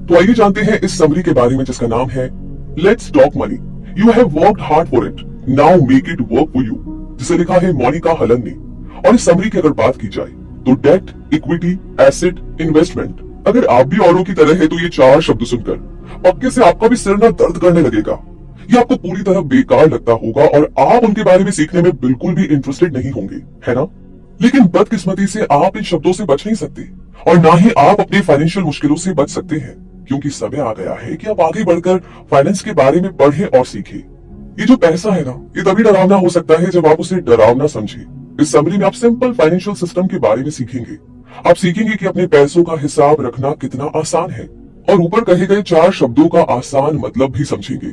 तो आइए जानते हैं इस समरी के बारे में जिसका नाम है let's talk money, you have worked hard for it, now make it work for you, जिसे लिखा है मोनिका हलन ने। और इस समरी की अगर बात की जाए तो डेट, इक्विटी, एसेट, इन्वेस्टमेंट, अगर आप भी औरों की तरह है तो ये चार शब्द सुनकर पक्के से आपका भी सिर ना दर्द करने लगेगा। ये आपको पूरी तरह बेकार लगता होगा और आप उनके बारे में सीखने में बिल्कुल भी इंटरेस्टेड नहीं होंगे, है ना? लेकिन बदकिस्मती से आप इन शब्दों से बच नहीं सकते और ना ही आप अपनी फाइनेंशियल मुश्किलों से बच सकते हैं, क्योंकि समय आ गया है कि आप आगे बढ़कर फाइनेंस के बारे में पढ़ें और सीखें। ये जो पैसा है ना, ये तभी डरावना हो सकता है जब आप उसे डरावना समझे। इस समरी में आप सिंपल फाइनेंशियल सिस्टम के बारे में सीखेंगे। आप सीखेंगे कि अपने पैसों का हिसाब रखना कितना आसान है और ऊपर कहे गए चार शब्दों का आसान मतलब भी समझेंगे।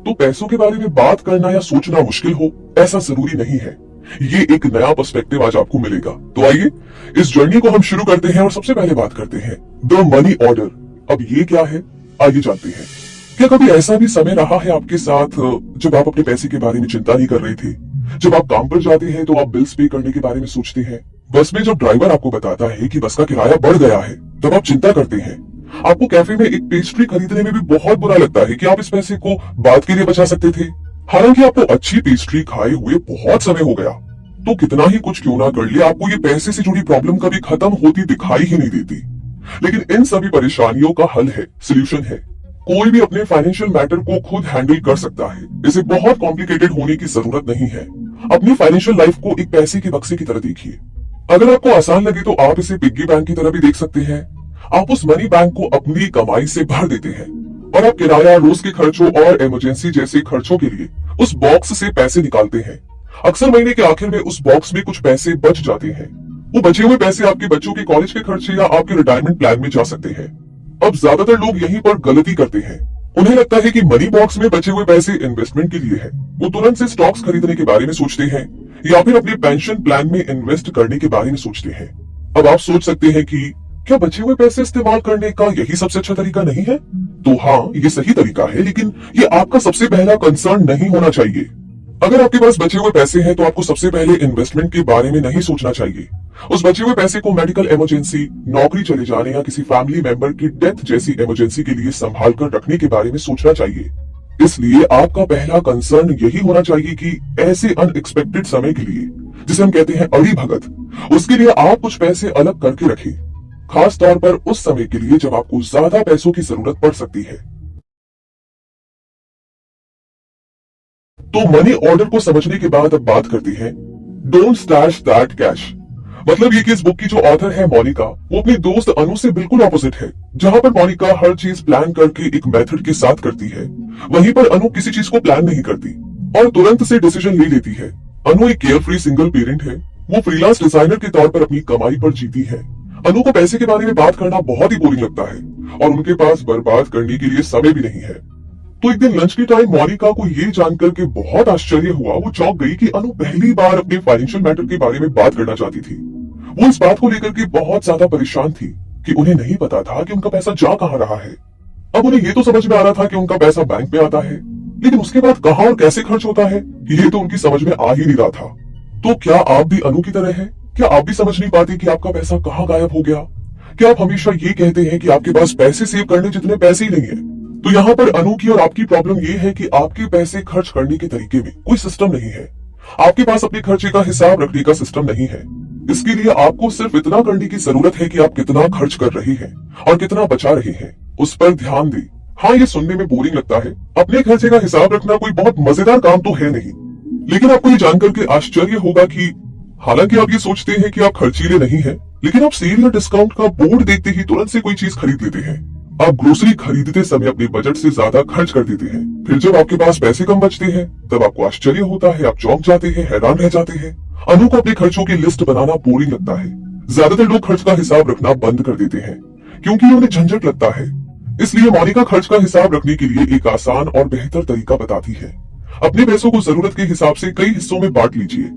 तो पैसों के बारे में बात करना या सोचना मुश्किल हो ऐसा जरूरी नहीं है। ये एक नया पर्सपेक्टिव आज आपको मिलेगा। तो आइए इस जर्नी को हम शुरू करते हैं और सबसे पहले बात करते हैं द मनी ऑर्डर। अब ये क्या है, आइए जानते हैं। क्या कभी ऐसा भी समय रहा है आपके साथ जब आप अपने पैसे के बारे में चिंता नहीं कर रहे थे? जब आप काम पर जाते हैं तो आप बिल्स पे करने के बारे में सोचते हैं। बस में जब ड्राइवर आपको बताता है कि बस का किराया बढ़ गया है, तब आप चिंता करते हैं। आपको कैफे में एक पेस्ट्री खरीदने में भी बहुत बुरा लगता है कि आप इस पैसे को बाद के लिए बचा सकते थे, हालांकि आपको अच्छी पेस्ट्री खाए हुए बहुत समय हो गया। तो कितना ही कुछ क्यों ना कर लिया, आपको ये पैसे से जुड़ी प्रॉब्लम कभी खत्म होती दिखाई ही नहीं देती। लेकिन इन सभी परेशानियों का हल है, सोल्यूशन है। कोई भी अपने फाइनेंशियल मैटर को खुद हैंडल कर सकता है। इसे बहुत कॉम्प्लिकेटेड होने की जरूरत नहीं है। अपनी फाइनेंशियल लाइफ को एक पैसे के बक्से की तरह देखिए। अगर आपको आसान लगे तो आप इसे पिग्गी बैंक की तरह भी देख सकते हैं। आप उस मनी बैंक को अपनी कमाई से भर देते हैं और आप किराया, रोज के खर्चों और इमरजेंसी जैसे खर्चों के लिए उस बॉक्स से पैसे निकालते हैं। अक्सर महीने के आखिर में उस बॉक्स में कुछ पैसे बच जाते हैं। वो बचे हुए पैसे आपके बच्चों के कॉलेज के खर्चे या आपके रिटायरमेंट प्लान में जा सकते हैं। अब ज्यादातर लोग यहीं पर गलती करते हैं। उन्हें लगता है कि मनी बॉक्स में बचे हुए पैसे इन्वेस्टमेंट के लिए है। वो तुरंत से स्टॉक्स खरीदने के बारे में सोचते हैं या फिर अपने पेंशन प्लान में इन्वेस्ट करने के बारे में सोचते हैं। अब आप सोच सकते हैं कि क्या बचे हुए पैसे इस्तेमाल करने का यही सबसे अच्छा तरीका नहीं है? तो हाँ, ये सही तरीका है, लेकिन ये आपका सबसे पहला कंसर्न नहीं होना चाहिए। अगर आपके पास बचे हुए पैसे हैं तो आपको सबसे पहले इन्वेस्टमेंट के बारे में नहीं सोचना चाहिए। उस बचे हुए पैसे को मेडिकल इमरजेंसी, नौकरी चले जाने या किसी फैमिली मेंबर की डेथ जैसी इमरजेंसी के लिए संभाल कर रखने के बारे में सोचना चाहिए। इसलिए आपका पहला कंसर्न यही होना चाहिए कि ऐसे अनएक्सपेक्टेड समय के लिए, जिसे हम कहते हैं अड़ी भगत, उसके लिए आप कुछ पैसे अलग करके रखें, खास तौर पर उस समय के लिए जब आपको ज्यादा पैसों की जरूरत पड़ सकती है। तो मनी ऑर्डर को समझने के बाद अब बात करते हैं डोंट स्टैश दैट कैश। मतलब ये कि इस बुक की जो ऑथर है मोनिका, वो अपनी दोस्त अनु से बिल्कुल ऑपोजिट है। जहां पर मोनिका हर चीज प्लान करके एक मेथड के साथ करती है, वहीं पर अनु किसी चीज को प्लान नहीं करती और तुरंत से डिसीजन ले लेती है। अनु एक केयर फ्री सिंगल पेरेंट है। वो फ्रीलांस डिजाइनर के तौर पर अपनी कमाई पर जीती है। अनु को पैसे के बारे में बात करना बहुत ही बोरिंग लगता है और उनके पास बर्बाद करने के लिए समय भी नहीं है। तो एक दिन लंच के टाइम मोनिका को ये जानकर के बहुत आश्चर्य हुआ। वो चौंक गई कि अनु पहली बार अपने फाइनेंशियल मैटर के बारे में बात करना चाहती थी। वो इस बात को लेकर के बहुत ज्यादा परेशान थी कि उन्हें नहीं पता था कि उनका पैसा जा कहां रहा है। अब उन्हें ये तो समझ में आ रहा था कि उनका पैसा बैंक में आता है, लेकिन उसके बाद कहां और कैसे खर्च होता है ये तो उनकी समझ में आ ही नहीं रहा था। तो क्या आप भी अनु की तरह है? क्या आप भी समझ नहीं पाते कि आपका पैसा कहां गायब हो गया? क्या आप हमेशा ये कहते हैं कि आपके पास पैसे सेव करने जितने पैसे ही नहीं है? तो यहाँ पर अनु की और आपकी प्रॉब्लम ये है कि आपके पैसे खर्च करने के तरीके में कोई सिस्टम नहीं है। आपके पास अपने खर्चे का हिसाब रखने का सिस्टम नहीं है। इसके लिए आपको सिर्फ इतना करने की जरूरत है कि आप कितना खर्च कर रहे हैं और कितना बचा रहे हैं, उस पर ध्यान दें। हाँ, ये सुनने में बोरिंग लगता है। अपने खर्चे का हिसाब रखना कोई बहुत मजेदार काम तो है नहीं, लेकिन आपको ये जानकर के आश्चर्य होगा कि हालांकि आप ये सोचते हैं कि आप खर्चीले नहीं हैं, लेकिन आप सेल या डिस्काउंट का बोर्ड देखते ही तुरंत से कोई चीज खरीद लेते हैं। आप ग्रोसरी खरीदते समय अपने बजट से ज्यादा खर्च कर देते हैं। फिर जब आपके पास पैसे कम बचते हैं तब आपको आश्चर्य होता है, आप चौंक जाते हैं, हैरान रह जाते हैं। अनु को अपने खर्चों की लिस्ट बनाना बोरिंग लगता है। ज्यादातर लोग खर्च का हिसाब रखना बंद कर देते हैं क्योंकि उन्हें झंझट लगता है। इसलिए मोनिका खर्च का हिसाब रखने के लिए एक आसान और बेहतर तरीका बताती है। अपने पैसों को जरूरत के हिसाब से कई हिस्सों में बांट लीजिए।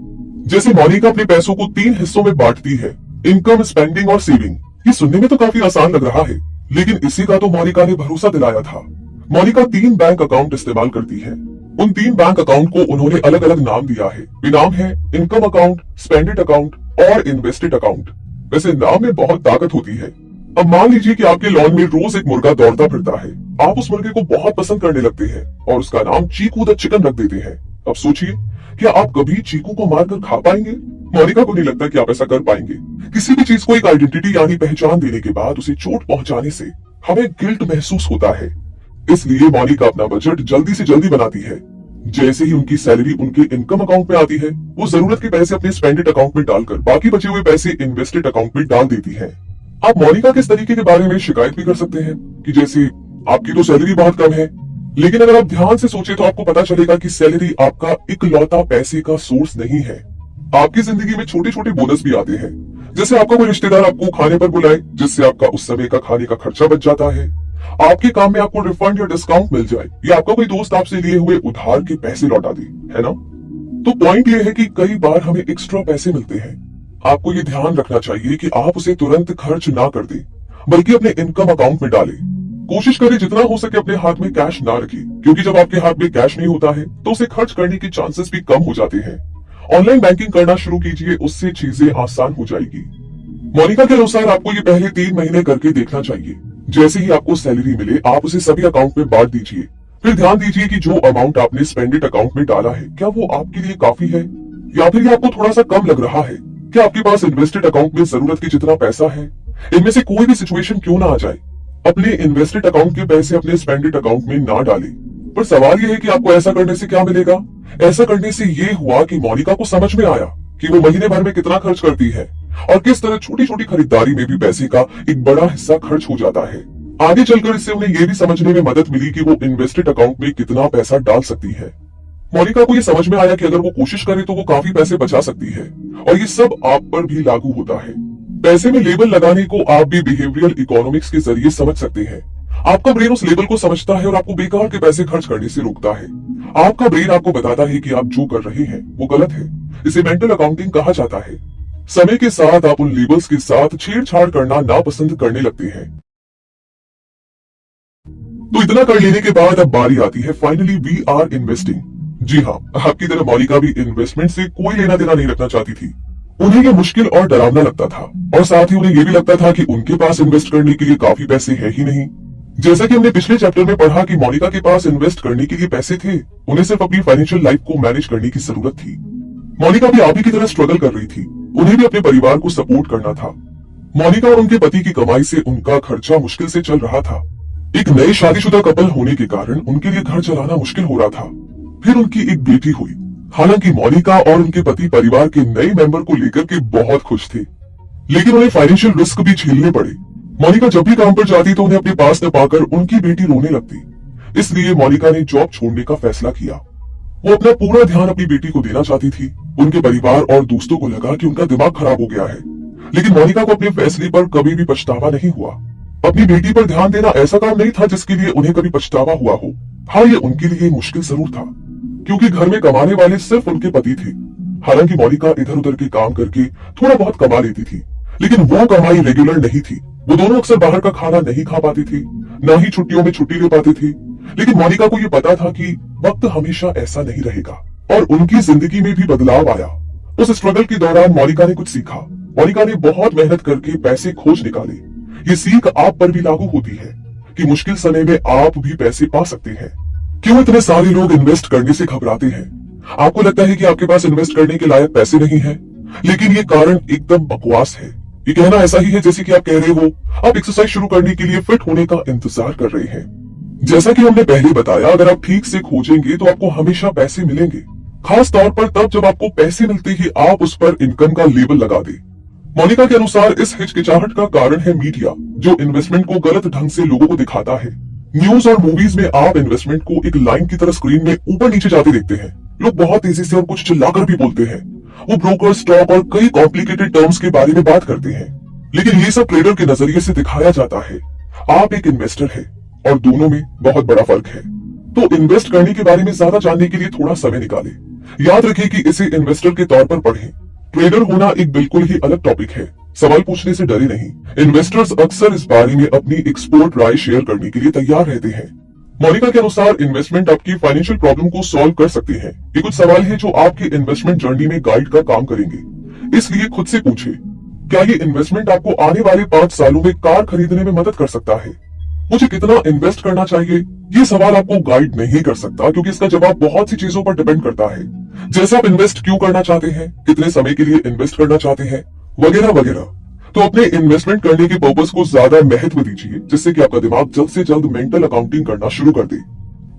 जैसे मोनिका अपने पैसों को 3 हिस्सों में बांटती है, इनकम, स्पेंडिंग और सेविंग। ये सुनने में तो काफी आसान लग रहा है, लेकिन इसी का तो मोनिका ने भरोसा दिलाया था। मोनिका 3 बैंक अकाउंट इस्तेमाल करती है। उन 3 बैंक अकाउंट को उन्होंने अलग अलग नाम दिया है। वे नाम है इनकम अकाउंट, स्पेंडेड अकाउंट और इन्वेस्टेड अकाउंट। वैसे नाम में बहुत ताकत होती है। अब मान लीजिए कि आपके लॉन में रोज एक मुर्गा दौड़ता फिरता है। आप उस मुर्गे को बहुत पसंद करने लगते हैं और उसका नाम चीकू द चिकन रख देते हैं। अब सोचिए, क्या आप कभी चीकू को मारकर खा पाएंगे? मोनिका को नहीं लगता कि आप ऐसा कर पाएंगे। किसी भी चीज को एक आइडेंटिटी यानी पहचान देने के बाद उसे चोट पहुंचाने से हमें गिल्ट महसूस होता है। इसलिए मोनिका अपना बजट जल्दी से जल्दी बनाती है। जैसे ही उनकी सैलरी उनके इनकम अकाउंट में आती है, वो जरूरत के पैसे अपने स्पेंडेड अकाउंट में डालकर बाकी बचे हुए पैसे इन्वेस्टेड अकाउंट में डाल देती है। आप मोनिका के इस तरीके के बारे में शिकायत भी कर सकते हैं कि जैसे आपकी तो सैलरी बहुत कम है, लेकिन अगर आप ध्यान से सोचे तो आपको पता चलेगा कि सैलरी आपका इकलौता पैसे का सोर्स नहीं है। आपकी जिंदगी में छोटे छोटे बोनस भी आते हैं, जैसे आपका कोई रिश्तेदार आपको खाने पर बुलाए, जिससे आपका उस समय का खाने का खर्चा बच जाता है। आपके काम में आपको रिफंड या डिस्काउंट मिल जाए, या आपका कोई दोस्त आपसे लिए हुए उधार के पैसे लौटा दे, है ना? तो पॉइंट ये है कि कई बार हमें एक्स्ट्रा पैसे मिलते हैं। आपको ये ध्यान रखना चाहिए कि आप उसे तुरंत खर्च ना कर दें, बल्कि अपने इनकम अकाउंट में डालें। कोशिश करें जितना हो सके अपने हाथ में कैश ना रखें, क्योंकि जब आपके हाथ में कैश नहीं होता है तो उसे खर्च करने के चांसेस भी कम हो जाते हैं। ऑनलाइन बैंकिंग करना शुरू कीजिए, उससे चीजें आसान हो जाएगी। मोनिका के अनुसार आपको ये पहले 3 महीने करके देखना चाहिए। जैसे ही आपको सैलरी मिले, आप उसे सभी अकाउंट में बांट दीजिए। फिर ध्यान दीजिए कि जो अमाउंट आपने स्पेंडेड अकाउंट में डाला है, क्या वो आपके लिए काफी है, या फिर ये आपको थोड़ा सा कम लग रहा है? क्या आपके पास इन्वेस्टेड अकाउंट में जरूरत के जितना पैसा है? इनमें से कोई भी सिचुएशन क्यों ना आ जाए, अपने इन्वेस्टेड अकाउंट के पैसे अपने स्पेंडेड अकाउंट में ना डालें। पर सवाल ये है कि आपको ऐसा करने से क्या मिलेगा? ऐसा करने से ये हुआ कि मोनिका को समझ में आया कि वो महीने भर में कितना खर्च करती है और किस तरह छोटी छोटी खरीदारी में भी पैसे का एक बड़ा हिस्सा खर्च हो जाता है। आगे चलकर इससे उन्हें ये भी समझने में मदद मिली कि वो इन्वेस्टेड अकाउंट में कितना पैसा डाल सकती है। मोनिका को ये समझ में आया कि अगर वो कोशिश करे तो वो काफी पैसे बचा सकती है, और ये सब आप पर भी लागू होता है। पैसे में लेबल लगाने को आप भी बिहेवियरल इकोनॉमिक्स के जरिए समझ सकते हैं। आपका ब्रेन उस लेबल को समझता है और आपको बेकार के पैसे खर्च करने से रोकता है। आपका ब्रेन आपको बताता है कि आप जो कर रहे हैं वो गलत है। इसे मेंटल अकाउंटिंग कहा जाता है। समय के साथ आप उन लेबल्स के साथ छेड़छाड़ करना नापसंद करने लगते हैं। तो इतना कर लेने के बाद अब बारी आती है फाइनली वी आर इन्वेस्टिंग। जी हाँ, आपकी तरह मोनिका भी इन्वेस्टमेंट से कोई लेना देना नहीं रखना चाहती थी। उन्हें ये मुश्किल और डरावना लगता था, और साथ ही उन्हें ये भी लगता था कि उनके पास इन्वेस्ट करने के लिए काफी पैसे है ही नहीं। जैसा कि हमने पिछले चैप्टर में पढ़ा कि मोनिका के पास इन्वेस्ट करने के लिए पैसे थे, उन्हें सिर्फ अपनी फाइनेंशियल लाइफ को मैनेज करने की जरूरत थी। मोनिका भी आप ही की तरह स्ट्रगल कर रही थी, उन्हें भी अपने परिवार को सपोर्ट करना था। मोनिका और उनके पति की कमाई से उनका खर्चा मुश्किल से चल रहा था। एक नए शादीशुदा कपल होने के कारण उनके लिए घर चलाना मुश्किल हो रहा था। फिर उनकी एक बेटी हुई। हालांकि मोनिका और उनके पति परिवार के नए मेंबर को लेकर के बहुत खुश थे, लेकिन उन्हें फाइनेंशियल रिस्क भी झेलने पड़े। मोनिका जब भी काम पर जाती तो उन्हें अपने पास न पाकर उनकी बेटी रोने लगती। इसलिए मोनिका ने जॉब छोड़ने का फैसला किया। वो अपना पूरा ध्यान अपनी बेटी को देना चाहती थी। उनके परिवार और दोस्तों को लगा कि उनका दिमाग खराब हो गया है, लेकिन मोनिका को अपने फैसले पर कभी भी पछतावा नहीं हुआ। अपनी बेटी पर ध्यान देना ऐसा काम नहीं था जिसके लिए उन्हें कभी पछतावा हुआ हो। हाँ, ये उनके लिए मुश्किल जरूर था, क्योंकि घर में कमाने वाले सिर्फ उनके पति थे। हालांकि मोनिका इधर उधर के काम करके थोड़ा बहुत कमा लेती थी, लेकिन वो कमाई रेगुलर नहीं थी। वो दोनों अक्सर बाहर का खाना नहीं खा पाती थी, न ही छुट्टियों में छुट्टी ले पाती थी। लेकिन मोनिका को ये पता था कि वक्त हमेशा ऐसा नहीं रहेगा, और उनकी जिंदगी में भी बदलाव आया। उस स्ट्रगल के दौरान मोनिका ने कुछ सीखा। मोनिका ने बहुत मेहनत करके पैसे खोज निकाले। ये सीख आप पर भी लागू होती है कि मुश्किल समय में आप भी पैसे पा सकते हैं। क्यों इतने सारे लोग इन्वेस्ट करने से घबराते हैं? आपको लगता है कि आपके पास इन्वेस्ट करने के लायक पैसे नहीं है, लेकिन ये कारण एकदम बकवास है। ये कहना ऐसा ही है जैसे कि आप कह रहे हो आप एक्सरसाइज शुरू करने के लिए फिट होने का इंतजार कर रहे हैं। जैसा कि हमने पहले बताया, अगर आप ठीक से खोजेंगे तो आपको हमेशा पैसे मिलेंगे, खास तौर पर तब जब आपको पैसे मिलते ही आप उस पर इनकम का लेबल लगा दे। मोनिका के अनुसार इस हिचकिचाहट का कारण है मीडिया, जो इन्वेस्टमेंट को गलत ढंग से लोगों को दिखाता है। न्यूज और मूवीज में आप इन्वेस्टमेंट को एक लाइन की तरह स्क्रीन में ऊपर नीचे जाते देखते हैं। लोग बहुत तेजी से और कुछ चिल्लाकर भी बोलते हैं। वो ब्रोकर, स्टॉक और कई कॉम्प्लिकेटेड टर्म्स के बारे में बात करते हैं, लेकिन ये सब ट्रेडर के नजरिए से दिखाया जाता है। आप एक इन्वेस्टर है, और दोनों में बहुत बड़ा फर्क है। तो इन्वेस्ट करने के बारे में ज्यादा जानने के लिए थोड़ा समय निकालें। याद रखें कि इसे इन्वेस्टर के तौर पर पढ़ें। ट्रेडर होना एक बिल्कुल ही अलग टॉपिक है। सवाल पूछने से डरे नहीं। इन्वेस्टर्स अक्सर इस बारे में अपनी एक्सपर्ट राय शेयर करने के लिए तैयार रहते हैं। मोनिका के अनुसार इन्वेस्टमेंट आपकी फाइनेंशियल प्रॉब्लम को सॉल्व कर सकते हैं। ये कुछ सवाल है जो आपके इन्वेस्टमेंट जर्नी में गाइड का काम करेंगे। इसलिए खुद से पूछे, क्या ये इन्वेस्टमेंट आपको आने वाले 5 सालों में कार खरीदने में मदद कर सकता है? मुझे कितना इन्वेस्ट करना चाहिए, ये सवाल आपको गाइड नहीं कर सकता, क्योंकि इसका जवाब बहुत सी चीजों पर डिपेंड करता है, जैसे आप इन्वेस्ट क्यों करना चाहते हैं, कितने समय के लिए इन्वेस्ट करना चाहते हैं, वगैरह वगैरह। तो अपने इन्वेस्टमेंट करने के पर्पस को ज्यादा महत्व दीजिए, जिससे कि आपका दिमाग जल्द से जल्द मेंटल अकाउंटिंग करना शुरू कर दे।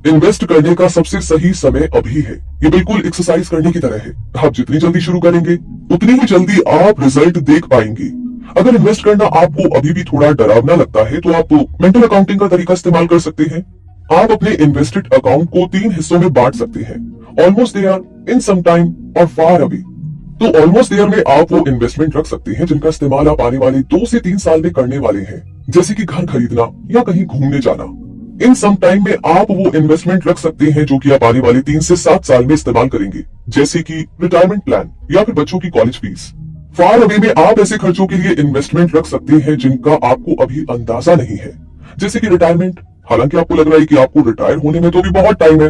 इन्वेस्ट करने का सबसे सही समय अभी है। ये बिल्कुल एक्सरसाइज करने की तरह है। आप जितनी जल्दी शुरू करेंगे, उतनी ही जल्दी आप रिजल्ट देख पाएंगे। अगर इन्वेस्ट करना आपको अभी भी थोड़ा डरावना लगता है, तो आप मेंटल अकाउंटिंग का तरीका इस्तेमाल कर सकते हैं। आप अपने इन्वेस्टेड अकाउंट को 3 हिस्सों में बांट सकते हैं, almost there, in some time और फार अवे। तो ऑलमोस्ट देयर में आप वो इन्वेस्टमेंट रख सकते हैं जिनका इस्तेमाल आप आने वाले 2 से 3 साल में करने वाले हैं, जैसे कि घर खरीदना या कहीं घूमने जाना। इन सम टाइम में आप वो इन्वेस्टमेंट रख सकते हैं जो कि आप आने वाले 3 से 7 साल में इस्तेमाल करेंगे, जैसे कि रिटायरमेंट प्लान या फिर बच्चों की कॉलेज फीस। फार अवे में आप ऐसे खर्चों के लिए इन्वेस्टमेंट रख सकते हैं जिनका आपको अभी अंदाजा नहीं है, जैसे कि रिटायरमेंट। हालांकि आपको लग रहा है कि आपको रिटायर होने में तो भी बहुत टाइम है,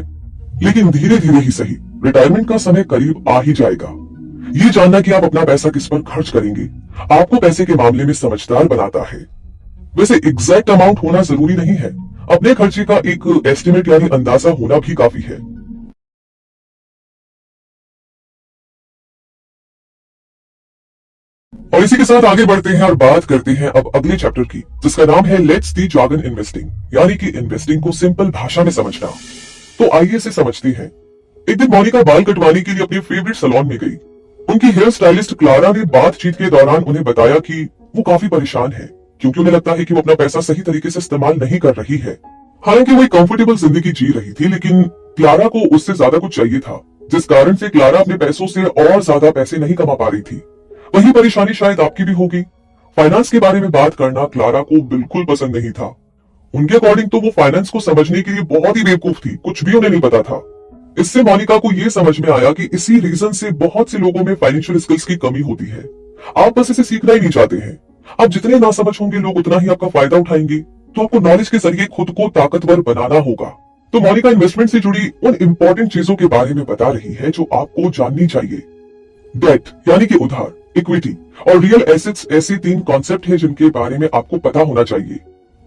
लेकिन धीरे धीरे ही सही, रिटायरमेंट का समय करीब आ ही जाएगा। ये जानना कि आप अपना पैसा किस पर खर्च करेंगे आपको पैसे के मामले में समझदार बनाता है। वैसे एग्जैक्ट अमाउंट होना जरूरी नहीं है, अपने खर्चे का एक एस्टिमेट यानी अंदाजा होना भी काफी है। और इसी के साथ आगे बढ़ते हैं और बात करते हैं अब अगले चैप्टर की, जिसका नाम है लेट्स दी जार्गन इन्वेस्टिंग, यानी कि इन्वेस्टिंग को सिंपल भाषा में समझना। तो आइए से समझते हैं। एक दिन मोनिका बाल कटवाने के लिए अपने फेवरेट सैलून में गई। उनकी हेयर स्टाइलिस्ट क्लारा ने बातचीत के दौरान उन्हें बताया कि वो काफी परेशान है, क्योंकि उन्हें लगता है कि वो अपना पैसा सही तरीके से इस्तेमाल नहीं कर रही है। हालांकि वो एक कंफर्टेबल जिंदगी जी रही थी, लेकिन क्लारा को उससे ज्यादा कुछ चाहिए था, जिस कारण से क्लारा अपने पैसों से और ज्यादा पैसे नहीं कमा पा रही थी। वही परेशानी शायद आपकी भी होगी। फाइनेंस के बारे में बात करना क्लारा को बिल्कुल पसंद नहीं था। उनके अकॉर्डिंग तो वो फाइनेंस को समझने के लिए बहुत ही बेवकूफ थी, कुछ भी उन्हें नहीं पता था। इससे मोनिका को ये समझ में आया कि इसी रीजन से बहुत से लोगों में फाइनेंशियल स्किल्स की कमी होती है। आप बस इसे सीखना ही नहीं चाहते हैं। आप जितने नासमझ होंगे, लोग उतना ही आपका फायदा उठाएंगे। तो आपको नॉलेज के जरिए खुद को ताकतवर बनाना होगा। तो मोनिका इन्वेस्टमेंट से जुड़ी उन इंपॉर्टेंट चीजों के बारे में बता रही है जो आपको जाननी चाहिए। डेट यानी कि उधार, इक्विटी और रियल एसेट्स ऐसे 3 कॉन्सेप्ट हैं जिनके बारे में आपको पता होना चाहिए।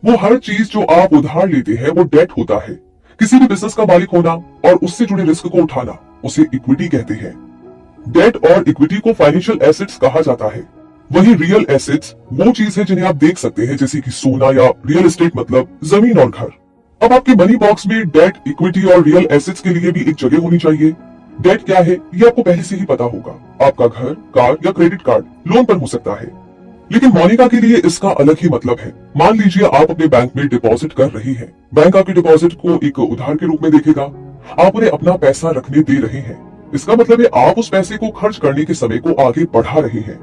वो हर चीज जो आप उधार लेते हैं वो डेट होता है। किसी भी बिजनेस का मालिक होना और उससे जुड़े रिस्क को उठाना, उसे इक्विटी कहते हैं। डेट और इक्विटी को फाइनेंशियल एसेट्स कहा जाता है। वही रियल एसेट्स वो चीज है जिन्हें आप देख सकते हैं, जैसे कि सोना या रियल एस्टेट, मतलब जमीन और घर। अब आपके मनी बॉक्स में डेट, इक्विटी और रियल एसेट्स के लिए भी एक जगह होनी चाहिए। डेट क्या है ये आपको पहले से ही पता होगा। आपका घर, कार या क्रेडिट कार्ड लोन पर हो सकता है, लेकिन मोनिका के लिए इसका अलग ही मतलब है। मान लीजिए आप अपने बैंक में डिपॉजिट कर रही हैं। बैंक आपके डिपॉजिट को एक उधार के रूप में देखेगा। आप उन्हें अपना पैसा रखने दे रहे हैं। इसका मतलब है आप उस पैसे को खर्च करने के समय को आगे बढ़ा रहे हैं।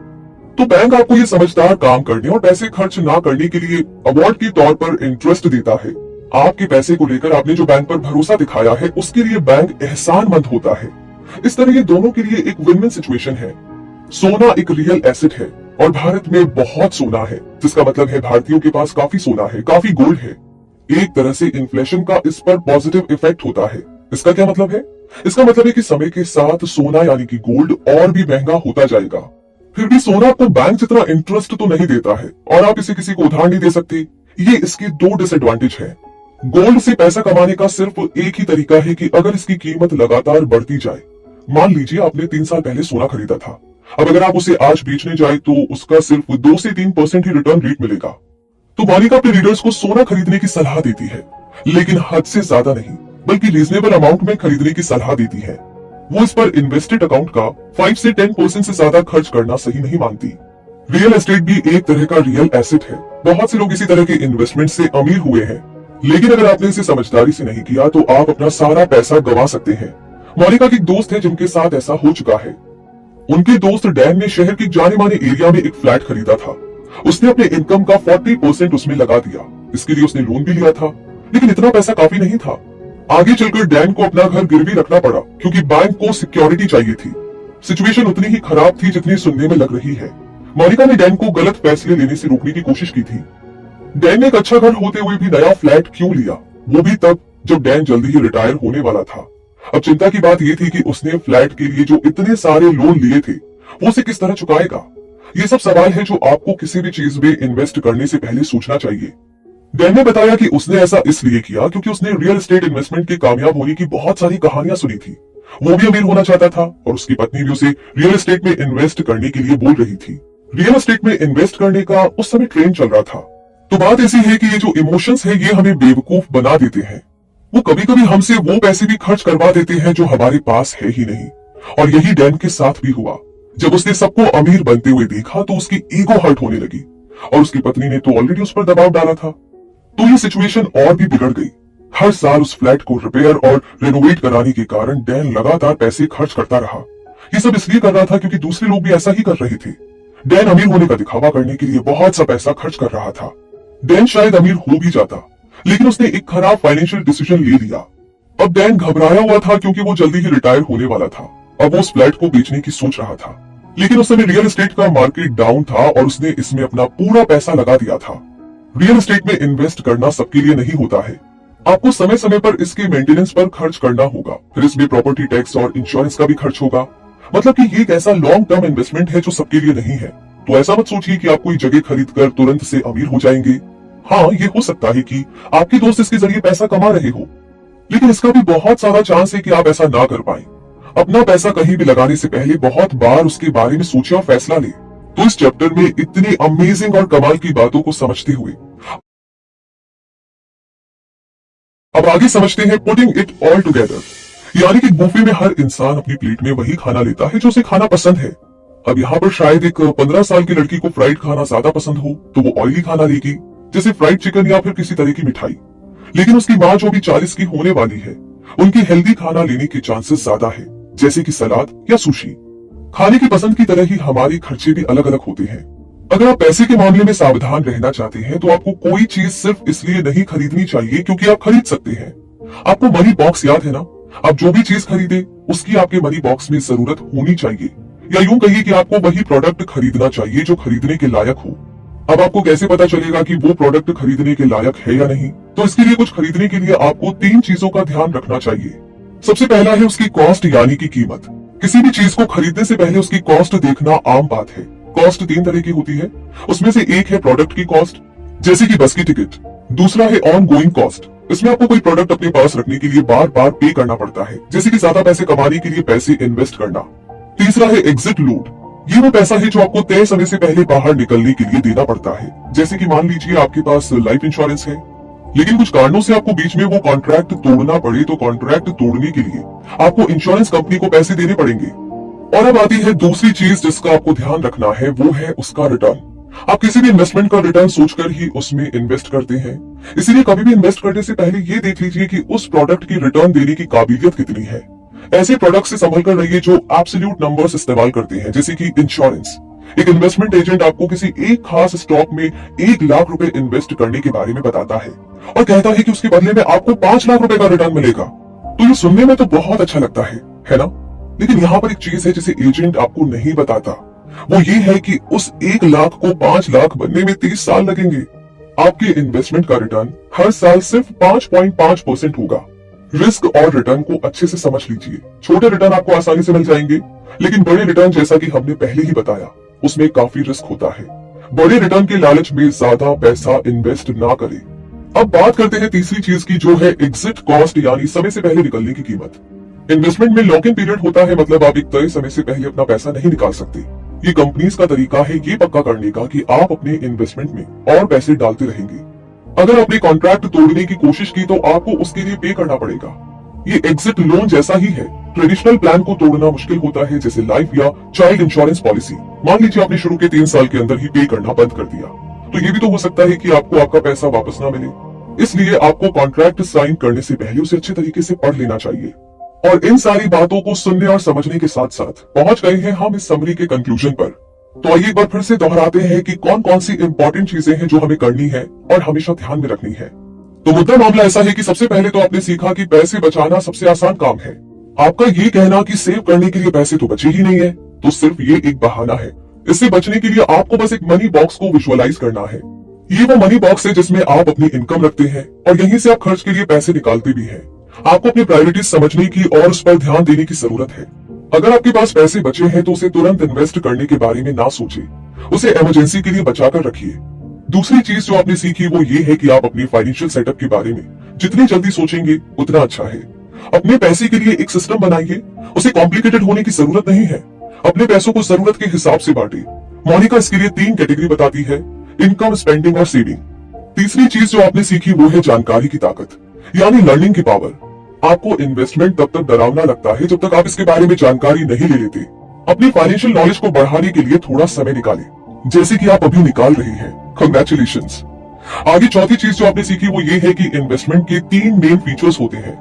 तो बैंक आपको ये समझदार काम करने और पैसे खर्च ना करने के लिए अवार्ड के तौर पर इंटरेस्ट देता है। आपके पैसे को लेकर आपने जो बैंक पर भरोसा दिखाया है, उसके लिए बैंक एहसानमंद होता है। इस तरह ये दोनों के लिए एक विन विन सिचुएशन है। सोना एक रियल एसेट है और भारत में बहुत सोना है, जिसका मतलब है भारतीयों के पास काफी सोना है, काफी गोल्ड है। एक तरह से इन्फ्लेशन का इस पर पॉजिटिव इफेक्ट होता है। इसका क्या मतलब है? इसका मतलब है कि समय के साथ सोना यानी कि गोल्ड और भी महंगा होता जाएगा। फिर भी सोना आपको बैंक जितना इंटरेस्ट तो नहीं देता है और आप इसे किसी को उधार नहीं दे सकते। ये इसके 2 डिसएडवांटेज है। गोल्ड से पैसा कमाने का सिर्फ एक ही तरीका है कि अगर इसकी कीमत लगातार बढ़ती जाए। मान लीजिए आपने 3 साल पहले सोना खरीदा था, अब अगर आप उसे आज बेचने जाए तो उसका सिर्फ 2 से 3% ही रिटर्न रेट मिलेगा। तो मोनिका अपने रीडर्स को सोना खरीदने की सलाह देती है, लेकिन हद से ज्यादा नहीं, बल्कि रीजनेबल अमाउंट में खरीदने की सलाह देती है। वो इस पर इन्वेस्टेड अकाउंट का 5 से 10% से ज्यादा खर्च करना सही नहीं मानती। रियल एस्टेट भी एक तरह का रियल एसेट है। बहुत से लोग इसी तरह के इन्वेस्टमेंट से अमीर हुए हैं, लेकिन अगर आपने इसे समझदारी से नहीं किया तो आप अपना सारा पैसा गंवा सकते हैं। मोनिका की एक दोस्त है जिनके साथ ऐसा हो चुका है। उनके दोस्त डैन ने शहर के जाने माने एरिया में एक फ्लैट खरीदा था। उसने अपने इनकम का 40% उसमें लगा दिया। इसके लिए उसने लोन भी लिया था, लेकिन इतना पैसा काफी नहीं था। आगे चलकर डैन को अपना घर गिरवी रखना पड़ा, क्योंकि बैंक को सिक्योरिटी चाहिए थी। सिचुएशन उतनी ही खराब थी जितनी सुनने में लग रही है। मोनिका ने डैन को गलत फैसले लेने से रोकने की कोशिश की थी। डैन ने एक अच्छा घर होते हुए भी नया फ्लैट क्यों लिया, वो भी तब जब डैन जल्दी ही रिटायर होने वाला था। अब चिंता की बात यह थी कि उसने फ्लैट के लिए जो इतने सारे लोन लिए थे वो उसे किस तरह चुकाएगा। ये सब सवाल है जो आपको किसी भी चीज में इन्वेस्ट करने से पहले सोचना चाहिए। डैन ने बताया कि उसने ऐसा इसलिए किया क्योंकि उसने रियल एस्टेट इन्वेस्टमेंट के कामयाब होने की बहुत सारी कहानियां सुनी थी। वो भी अमीर होना चाहता था और उसकी पत्नी भी उसे रियल एस्टेट में इन्वेस्ट करने के लिए बोल रही थी। रियल एस्टेट में इन्वेस्ट करने का उस समय ट्रेंड चल रहा था। तो बात ऐसी है कि ये जो इमोशंस है ये हमें बेवकूफ बना देते हैं। वो कभी कभी हमसे वो पैसे भी खर्च करवा देते हैं जो हमारे पास है ही नहीं। और यही डैन के साथ भी हुआ। जब उसने सबको अमीर बनते हुए देखा तो उसकी ईगो हर्ट होने लगी और उसकी पत्नी ने तो ऑलरेडी उस पर दबाव डाला था। तो ये सिचुएशन और भी बिगड़ गई। हर साल उस फ्लैट को रिपेयर और रेनोवेट कराने के कारण डैन लगातार पैसे खर्च करता रहा। ये सब इसलिए कर रहा था क्योंकि दूसरे लोग भी ऐसा ही कर रहे थे। डैन अमीर होने का दिखावा करने के लिए बहुत सा पैसा खर्च कर रहा था। डैन शायद अमीर हो भी जाता, लेकिन उसने एक खराब फाइनेंशियल डिसीजन ले लिया। अब डैन घबराया हुआ था क्योंकि वो जल्दी ही रिटायर होने वाला था। अब वो उस फ्लैट को बेचने की सोच रहा था, लेकिन उस समय रियल एस्टेट का मार्केट डाउन था और उसने इसमें अपना पूरा पैसा लगा दिया था। रियल एस्टेट में इन्वेस्ट करना सबके लिए नहीं होता है। आपको समय समय पर इसके मेंटेनेंस पर खर्च करना होगा, फिर इसमें प्रॉपर्टी टैक्स और इंश्योरेंस का भी खर्च होगा। मतलब कि ये एक ऐसा लॉन्ग टर्म इन्वेस्टमेंट है जो सबके लिए नहीं है। तो ऐसा मत सोचिए कि आप कोई जगह खरीद कर तुरंत से अमीर हो जाएंगे। हाँ, ये हो सकता है कि आपके दोस्त इसके जरिए पैसा कमा रहे हो, लेकिन इसका भी बहुत सारा चांस है कि आप ऐसा ना कर पाए। अपना पैसा कहीं भी लगाने से पहले बहुत बार उसके बारे में सोचे और फैसला ले। तो इस चैप्टर में इतनी अमेजिंग और कमाल की बातों को समझते हुए अब आगे समझते हैं पुटिंग इट ऑल टुगेदर, यानी कि बुफे में हर इंसान अपनी प्लेट में वही खाना लेता है जो उसे खाना पसंद है। अब यहाँ पर शायद एक 15 साल की लड़की को फ्राइड खाना ज्यादा पसंद हो तो वो ऑयली खाना लेगी, जैसे फ्राइड चिकन या फिर किसी तरह की मिठाई। लेकिन उसकी माँ जो भी 40 की होने वाली है, उनकी हेल्दी खाना लेने के चांसेस ज्यादा है, जैसे कि सलाद या सुशी। खाने की पसंद की तरह ही हमारे खर्चे भी अलग अलग होते हैं। अगर आप पैसे के मामले में सावधान रहना चाहते हैं तो आपको कोई चीज सिर्फ इसलिए नहीं खरीदनी चाहिए क्योंकि आप खरीद सकते हैं। आपको मनी बॉक्स याद है ना? आप जो भी चीज खरीदे उसकी आपके मनी बॉक्स में जरूरत होनी चाहिए, या यूं कहिए कि आपको वही प्रोडक्ट खरीदना चाहिए जो खरीदने के लायक हो। अब आपको कैसे पता चलेगा कि वो प्रोडक्ट खरीदने के लायक है या नहीं? तो इसके लिए कुछ खरीदने के लिए आपको 3 चीजों का ध्यान रखना चाहिए। सबसे पहला है उसकी कॉस्ट, यानी कि कीमत। किसी भी चीज को खरीदने से पहले उसकी कॉस्ट देखना आम बात है। कॉस्ट 3 तरह की होती है। उसमें से एक है प्रोडक्ट की कॉस्ट, जैसे कि बस की टिकट। दूसरा है ऑन गोइंग कॉस्ट, इसमें आपको कोई प्रोडक्ट अपने पास रखने के लिए बार बार पे करना पड़ता है, जैसे कि ज्यादा पैसे कमाने के लिए पैसे इन्वेस्ट करना। तीसरा है एग्जिट लोड, ये वो पैसा है जो आपको तय समय से पहले बाहर निकलने के लिए देना पड़ता है। जैसे कि मान लीजिए आपके पास लाइफ इंश्योरेंस है, लेकिन कुछ कारणों से आपको बीच में वो कॉन्ट्रैक्ट तोड़ना पड़े तो कॉन्ट्रैक्ट तोड़ने के लिए आपको इंश्योरेंस कंपनी को पैसे देने पड़ेंगे। और अब आती है दूसरी चीज जिसका आपको ध्यान रखना है, वो है उसका रिटर्न। आप किसी भी इन्वेस्टमेंट का रिटर्न सोचकर ही उसमें इन्वेस्ट करते हैं, इसीलिए कभी भी इन्वेस्ट करने से पहले ये देख लीजिए कि उस प्रोडक्ट की रिटर्न देने की काबिलियत कितनी है। ऐसे प्रोडक्ट से संभल कर रहिए जो एब्सोल्यूट नंबर्स इस्तेमाल करते हैं, जैसे कि इंश्योरेंस। एक इन्वेस्टमेंट एजेंट आपको किसी एक खास स्टॉक में 1 लाख रुपए इन्वेस्ट करने के बारे में बताता है और कहता है कि उसके बदले में आपको 5 लाख रुपए का रिटर्न मिलेगा। तो ये सुनने में तो बहुत अच्छा लगता है ना? लेकिन यहाँ पर एक चीज है जिसे एजेंट आपको नहीं बताता, वो ये है कि उस 1 लाख को 5 लाख बनने में 30 साल लगेंगे। आपके इन्वेस्टमेंट का रिटर्न हर साल सिर्फ 5.5% होगा। रिस्क और रिटर्न को अच्छे से समझ लीजिए। छोटे रिटर्न आपको आसानी से मिल जाएंगे, लेकिन बड़े रिटर्न, जैसा कि हमने पहले ही बताया, उसमें काफी रिस्क होता है। बड़े रिटर्न के लालच में ज्यादा पैसा इन्वेस्ट ना करें। अब बात करते हैं तीसरी चीज की, जो है एग्जिट कॉस्ट, यानी समय से पहले निकलने की कीमत। इन्वेस्टमेंट में लॉक इन पीरियड होता है, मतलब आप एक तय समय से पहले अपना पैसा नहीं निकाल सकते। ये कंपनीज का तरीका है ये पक्का करने का कि आप अपने इन्वेस्टमेंट में और पैसे डालते रहेंगे। अगर आपने कॉन्ट्रैक्ट तोड़ने की कोशिश की तो आपको उसके लिए पे करना पड़ेगा। ये एग्जिट लोन जैसा ही है। ट्रेडिशनल प्लान को तोड़ना मुश्किल होता है, जैसे लाइफ या चाइल्ड इंश्योरेंस पॉलिसी। मान लीजिए आपने शुरू के 3 साल के अंदर ही पे करना बंद कर दिया, तो ये भी तो हो सकता है कि आपको आपका पैसा वापस ना मिले। इसलिए आपको कॉन्ट्रैक्ट साइन करने से पहले उसे अच्छे तरीके से पढ़ लेना चाहिए। और इन सारी बातों को सुनने और समझने के साथ साथ पहुंच गए हैं हम इस समरी के कंक्लूजन पर। तो आइए एक बार फिर से दोहराते हैं कि कौन कौन सी इंपॉर्टेंट चीजें हैं जो हमें करनी है और हमेशा ध्यान में रखनी है। तो मुद्दा मामला ऐसा है कि सबसे पहले तो आपने सीखा कि पैसे बचाना सबसे आसान काम है। आपका ये कहना कि सेव करने के लिए पैसे तो बचे ही नहीं है, तो सिर्फ ये एक बहाना है। इससे बचने के लिए आपको बस एक मनी बॉक्स को विजुअलाइज करना है। ये वो मनी बॉक्स है जिसमें आप अपनी इनकम रखते हैं और यहीं से आप खर्च के लिए पैसे निकालते भी हैं। आपको अपनी प्रायोरिटीज समझने की और उस पर ध्यान देने की जरूरत है। अगर आपके पास पैसे बचे हैं तो उसे तुरंत इन्वेस्ट करने के बारे में ना सोचे, उसे इमरजेंसी के लिए बचाकर रखिए। दूसरी चीज जो आपने सीखी वो ये है कि आप अपने फाइनेंशियल सेटअप के बारे में जितनी जल्दी सोचेंगे उतना अच्छा है। अपने पैसे के लिए एक सिस्टम बनाइए, उसे कॉम्प्लिकेटेड होने की जरूरत नहीं है। अपने पैसों को जरूरत के हिसाब से बांटे। मोनिका इसके लिए 3 कैटेगरी बताती है, इनकम, स्पेंडिंग और सेविंग। तीसरी चीज जो आपने सीखी वो है जानकारी की ताकत, यानी लर्निंग की पावर। आपको इन्वेस्टमेंट तब तक डरावना लगता है जब तक आप इसके बारे में जानकारी नहीं ले लेते। अपनी फाइनेंशियल नॉलेज को बढ़ाने के लिए थोड़ा समय निकालें, जैसे कि आप अभी निकाल रही हैं। कांग्रेचुलेशंस। आगे चौथी चीज जो आपने सीखी वो ये है कि इन्वेस्टमेंट के 3 मेन फीचर्स होते हैं,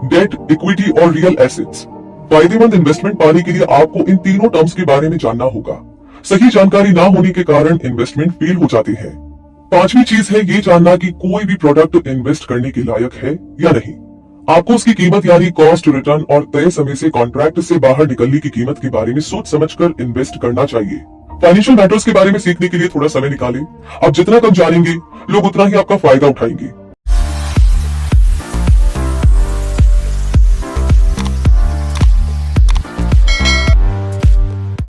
डेट, इक्विटी और रियल एसेट्स। फायदेमंद इन्वेस्टमेंट पाने के लिए आपको इन तीनों टर्म्स के बारे में जानना होगा। सही जानकारी ना होने के कारण इन्वेस्टमेंट फेल हो जाती है। पांचवी चीज है ये जानना कि कोई भी प्रोडक्ट इन्वेस्ट करने के लायक है या नहीं। आपको उसकी कीमत यानी कॉस्ट, रिटर्न और तय समय से कॉन्ट्रैक्ट से बाहर निकलने की कीमत के बारे में सोच समझकर इन्वेस्ट करना चाहिए। फाइनेंशियल मैटर्स के बारे में सीखने के लिए थोड़ा समय निकालें। आप जितना कम जानेंगे, लोग उतना ही आपका फायदा उठाएंगे।